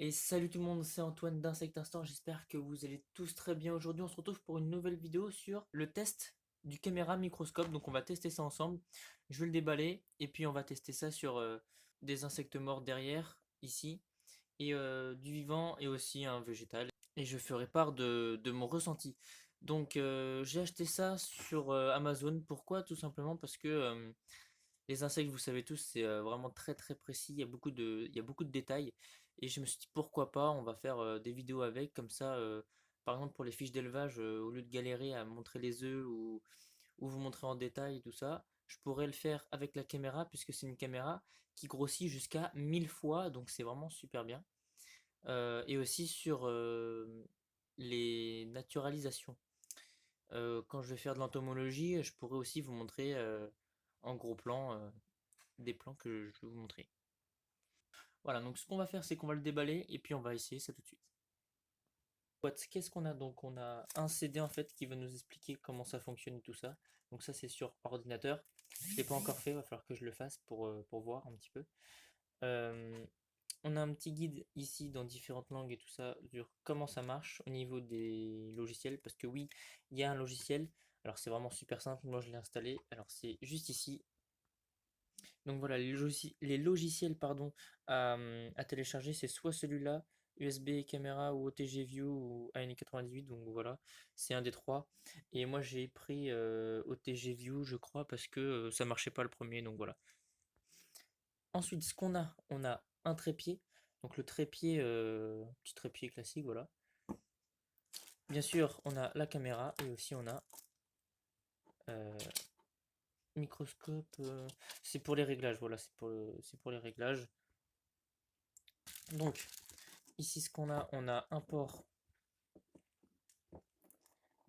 Et salut tout le monde, c'est Antoine d'Insect Instant, j'espère que vous allez tous très bien. Aujourd'hui on se retrouve pour une nouvelle vidéo sur le test du caméra microscope. Donc on va tester ça ensemble, je vais le déballer et puis on va tester ça sur des insectes morts derrière, ici, et du vivant et aussi un végétal. Et je ferai part de mon ressenti. Donc j'ai acheté ça sur Amazon, pourquoi? Tout simplement parce que les insectes, vous savez tous, c'est vraiment très très précis, il y a beaucoup de détails. Et je me suis dit pourquoi pas, on va faire des vidéos avec, comme ça, par exemple pour les fiches d'élevage, au lieu de galérer à montrer les œufs ou vous montrer en détail tout ça, je pourrais le faire avec la caméra, puisque c'est une caméra qui grossit jusqu'à 1000 fois, donc c'est vraiment super bien. Et aussi sur les naturalisations. Quand je vais faire de l'entomologie, je pourrais aussi vous montrer en gros plan des plans que je vais vous montrer. Voilà, donc ce qu'on va faire, c'est qu'on va le déballer et puis on va essayer ça tout de suite. Qu'est-ce qu'on a donc? On a un CD en fait qui va nous expliquer comment ça fonctionne et tout ça. Donc ça c'est sur ordinateur. Je ne l'ai pas encore fait, il va falloir que je le fasse pour voir un petit peu. Euh, on a un petit guide ici dans différentes langues et tout ça sur comment ça marche au niveau des logiciels. Parce que oui, il y a un logiciel. Alors c'est vraiment super simple, moi je l'ai installé. Alors c'est juste ici. Donc voilà, les logiciels pardon, à télécharger, c'est soit celui-là, USB caméra ou OTG View ou AN98, donc voilà, c'est un des trois. Et moi j'ai pris OTG View, je crois, parce que ça marchait pas le premier, donc voilà. Ensuite, ce qu'on a, on a un trépied, donc le trépied, petit trépied classique, voilà. Bien sûr, on a la caméra et aussi on a euh, microscope, c'est pour les réglages, voilà, c'est pour les réglages. Donc, ici, ce qu'on a, on a un port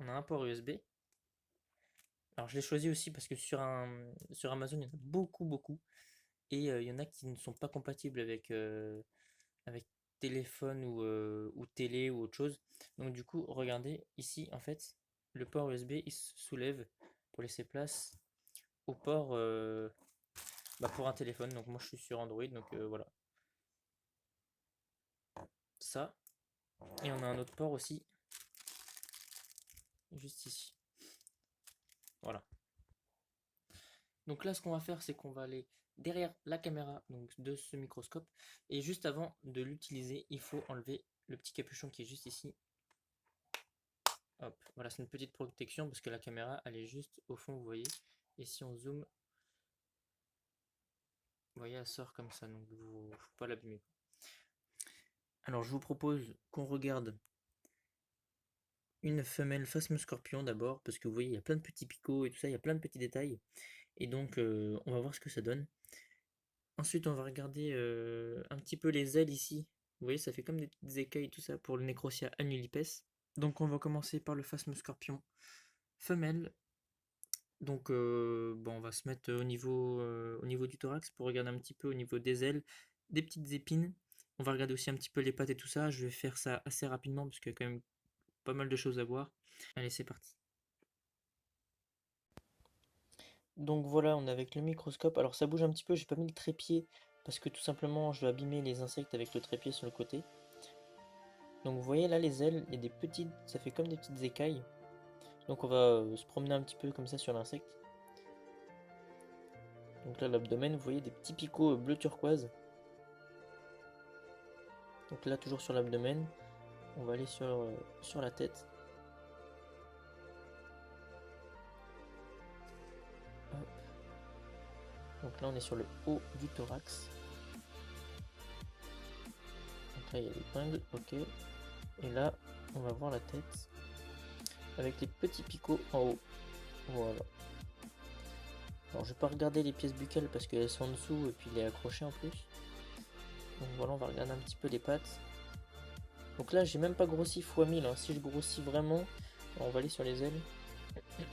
USB. Alors, je l'ai choisi aussi parce que sur Amazon, il y en a beaucoup, beaucoup. Et il y en a qui ne sont pas compatibles avec téléphone ou télé ou autre chose. Donc, du coup, regardez, ici, en fait, le port USB, il se soulève pour laisser place au port pour un téléphone. Donc, moi, je suis sur Android, donc voilà. Ça. Et on a un autre port aussi, juste ici. Voilà. Donc là, ce qu'on va faire, c'est qu'on va aller derrière la caméra donc de ce microscope. Et juste avant de l'utiliser, il faut enlever le petit capuchon qui est juste ici. Hop, voilà, c'est une petite protection parce que la caméra, elle est juste au fond, vous voyez. Et si on zoome, vous voyez, elle sort comme ça, donc il ne faut pas l'abîmer. Alors, je vous propose qu'on regarde une femelle phasme scorpion d'abord, parce que vous voyez, il y a plein de petits picots et tout ça, il y a plein de petits détails. Et donc, on va voir ce que ça donne. Ensuite, on va regarder un petit peu les ailes ici. Vous voyez, ça fait comme des petites écailles, tout ça, pour le Necrosia annulipes. Donc, on va commencer par le phasmoscorpion femelle. Donc, bon, on va se mettre au niveau du thorax pour regarder un petit peu au niveau des ailes, des petites épines. On va regarder aussi un petit peu les pattes et tout ça. Je vais faire ça assez rapidement parce qu'il y a quand même pas mal de choses à voir. Allez, c'est parti. Donc voilà, on est avec le microscope. Alors ça bouge un petit peu, j'ai pas mis le trépied parce que tout simplement je vais abîmer les insectes avec le trépied sur le côté. Donc vous voyez là les ailes, il y a des petites, ça fait comme des petites écailles. Donc on va se promener un petit peu comme ça sur l'insecte. Donc là l'abdomen, vous voyez des petits picots bleu turquoise. Donc là toujours sur l'abdomen, on va aller sur la tête. Hop. Donc là on est sur le haut du thorax. Donc là il y a l'épingle, ok. Et là on va voir la tête avec les petits picots en haut. Voilà. Alors je vais pas regarder les pièces buccales parce qu'elles sont en dessous et puis il est accroché en plus. Donc voilà, on va regarder un petit peu les pattes. Donc là j'ai même pas grossi x 1000, hein. Si je grossis vraiment, on va aller sur les ailes. On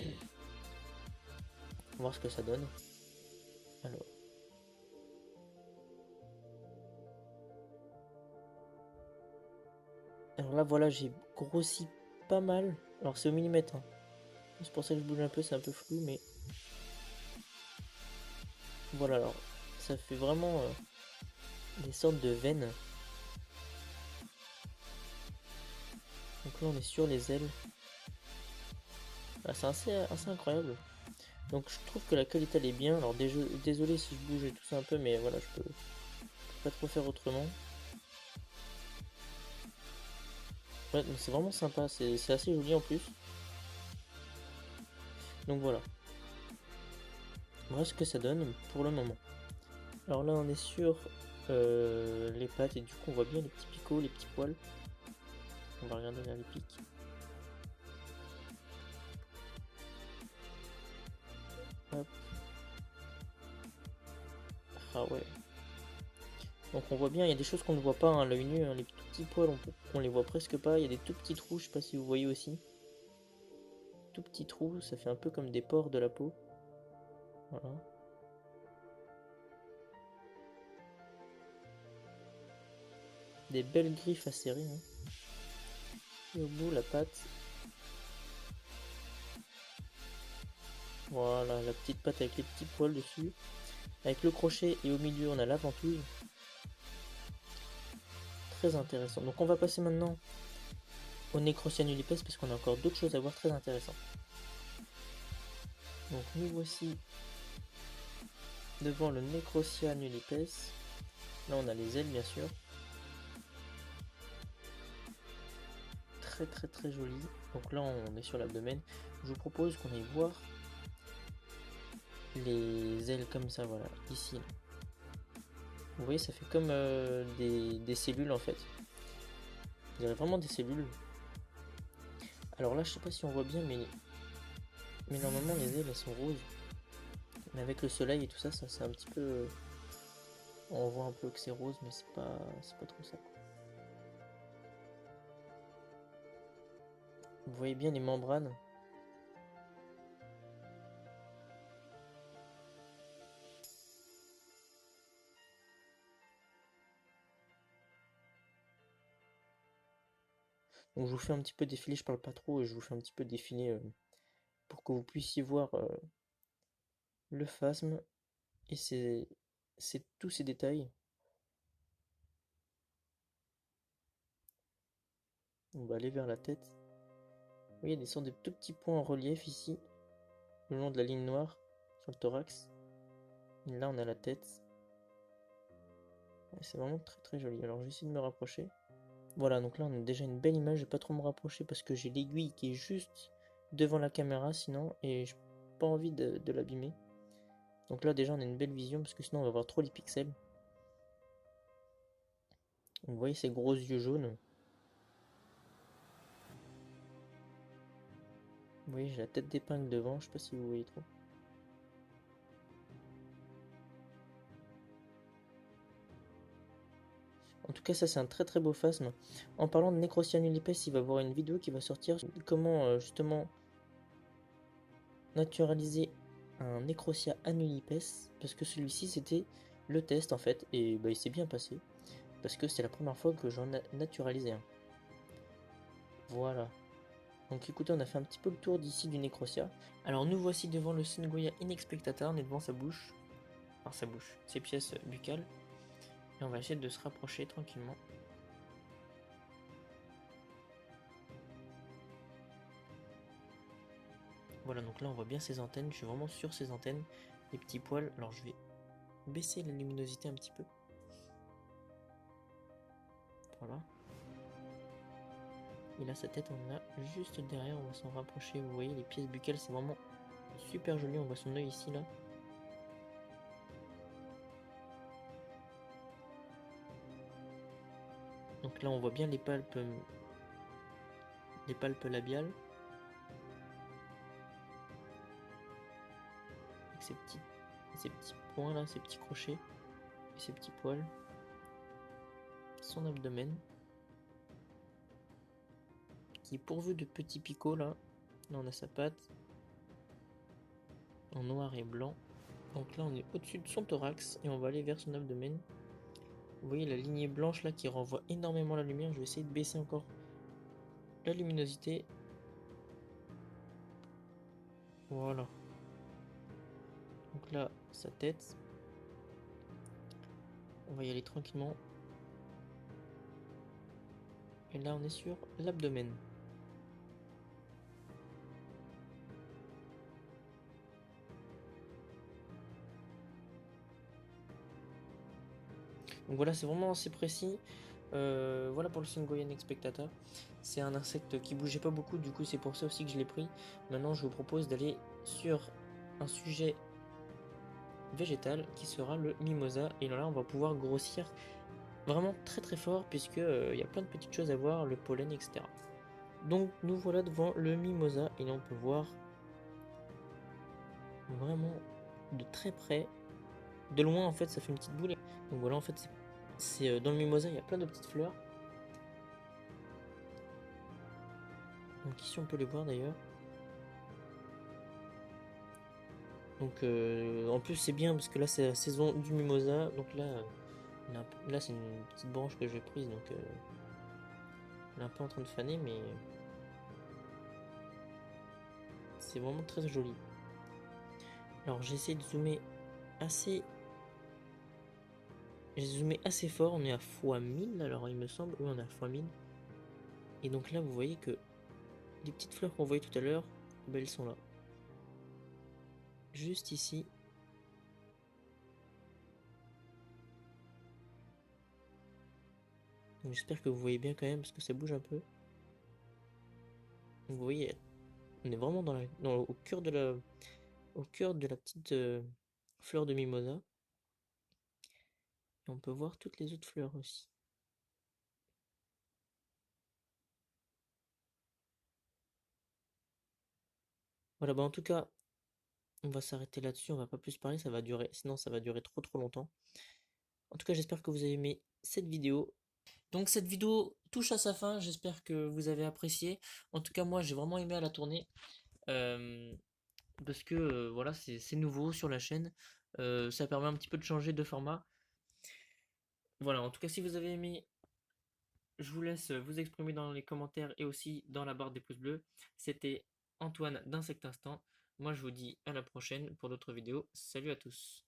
va voir ce que ça donne. Alors. Alors là voilà, j'ai grossi pas mal. Alors c'est au millimètre, hein. C'est pour ça que je bouge un peu, c'est un peu flou, mais voilà, alors ça fait vraiment des sortes de veines. Donc là on est sur les ailes. Ah, c'est assez incroyable. Donc je trouve que la qualité elle est bien. Alors désolé si je bouge et tout ça un peu, mais voilà, je peux pas trop faire autrement. Ouais, donc c'est vraiment sympa, c'est assez joli en plus. Donc voilà. Voilà ce que ça donne pour le moment. Alors là on est sur les pattes et du coup on voit bien les petits picots, les petits poils. On va regarder vers les pics. Hop. Ah ouais. Donc on voit bien, il y a des choses qu'on ne voit pas à l'œil nu, hein. Les tout petits poils on les voit presque pas. Il y a des tout petits trous, je sais pas si vous voyez aussi. Tout petits trous, ça fait un peu comme des pores de la peau. Voilà. Des belles griffes acérées, hein. Et au bout la patte. Voilà, la petite patte avec les petits poils dessus. Avec le crochet et au milieu on a la ventouille. Très intéressant. Donc on va passer maintenant au Necrocyanulipes parce qu'on a encore d'autres choses à voir très intéressantes. Donc nous voici devant le Necrocyanulipes. Là on a les ailes bien sûr. Très joli. Donc là on est sur l'abdomen. Je vous propose qu'on aille voir les ailes comme ça, voilà, ici. Vous voyez, ça fait comme des cellules en fait. Il y aurait vraiment des cellules. Alors là, je sais pas si on voit bien, mais normalement les ailes elles sont roses. Mais avec le soleil et tout ça, ça c'est un petit peu. On voit un peu que c'est rose, mais c'est pas trop ça. Vous voyez bien les membranes. Donc je vous fais un petit peu défiler, je parle pas trop, et je vous fais un petit peu défiler pour que vous puissiez voir le phasme et tous ces détails. On va aller vers la tête. Vous voyez, il y a des sortes de tout petits points en relief ici, le long de la ligne noire, sur le thorax. Et là, on a la tête. C'est vraiment très joli. Alors, je vais essayer de me rapprocher. Voilà, donc là, on a déjà une belle image. Je vais pas trop me rapprocher parce que j'ai l'aiguille qui est juste devant la caméra, sinon, et j'ai pas envie de l'abîmer. Donc là, déjà, on a une belle vision parce que sinon, on va voir trop les pixels. Vous voyez ces gros yeux jaunes. Vous voyez, j'ai la tête d'épingle devant. Je sais pas si vous voyez trop. En tout cas, ça c'est un très beau phasme. En parlant de Necrocyanulipes, il va y avoir une vidéo qui va sortir sur comment justement naturaliser un Necrocia annulipes, parce que celui-ci c'était le test en fait, et bah, il s'est bien passé, parce que c'est la première fois que j'en naturalisais un. Voilà. Donc écoutez, on a fait un petit peu le tour d'ici du Necrocia. Alors nous voici devant le Syngoia inexpectata, on est devant sa bouche, enfin sa bouche, ses pièces buccales, et on va essayer de se rapprocher tranquillement. Voilà, donc là on voit bien ses antennes, je suis vraiment sur ses antennes, les petits poils. Alors je vais baisser la luminosité un petit peu. Voilà. Et là sa tête on l'a juste derrière, on va s'en rapprocher. Vous voyez les pièces buccales, c'est vraiment super joli, on voit son œil ici là. Donc là on voit bien les palpes labiales. Avec ces petits points là, ces petits crochets et ces petits poils. Son abdomen qui est pourvu de petits picots là. Là on a sa patte en noir et blanc. Donc là on est au-dessus de son thorax et on va aller vers son abdomen. Vous voyez la lignée blanche là qui renvoie énormément la lumière. Je vais essayer de baisser encore la luminosité. Voilà. Donc là, sa tête. On va y aller tranquillement. Et là, on est sur l'abdomen. Donc voilà, c'est vraiment assez précis. Voilà pour le Syngoyan expectata. C'est un insecte qui bougeait pas beaucoup, du coup c'est pour ça aussi que je l'ai pris. Maintenant je vous propose d'aller sur un sujet végétal qui sera le mimosa. Et là on va pouvoir grossir vraiment très très fort puisque il y a plein de petites choses à voir, le pollen, etc. Donc nous voilà devant le mimosa et là on peut voir vraiment de très près. De loin en fait ça fait une petite boule. Donc voilà en fait c'est dans le mimosa il y a plein de petites fleurs. Donc ici on peut les voir d'ailleurs. Donc en plus c'est bien parce que là c'est la saison du mimosa. Donc là, là c'est une petite branche que j'ai prise. Donc elle est un peu en train de faner mais c'est vraiment très joli. Alors j'essaie de zoomer assez. J'ai zoomé assez fort. On est à x1000 alors il me semble. Oui on est à x1000. Et donc là vous voyez que les petites fleurs qu'on voyait tout à l'heure, ben, elles sont là. Juste ici. Donc j'espère que vous voyez bien quand même parce que ça bouge un peu. Donc vous voyez, on est vraiment au cœur de la petite fleur de mimosa. Et on peut voir toutes les autres fleurs aussi. Voilà, bah en tout cas, on va s'arrêter là-dessus, on va pas plus parler, ça va durer, sinon ça va durer trop trop longtemps. En tout cas, j'espère que vous avez aimé cette vidéo. Donc cette vidéo touche à sa fin, j'espère que vous avez apprécié. En tout cas, moi j'ai vraiment aimé à la tourner. euh, Parce que voilà, c'est nouveau sur la chaîne. Ça permet un petit peu de changer de format. Voilà, en tout cas, si vous avez aimé, je vous laisse vous exprimer dans les commentaires et aussi dans la barre des pouces bleus. C'était Antoine d'Insect Instant. Moi, je vous dis à la prochaine pour d'autres vidéos. Salut à tous.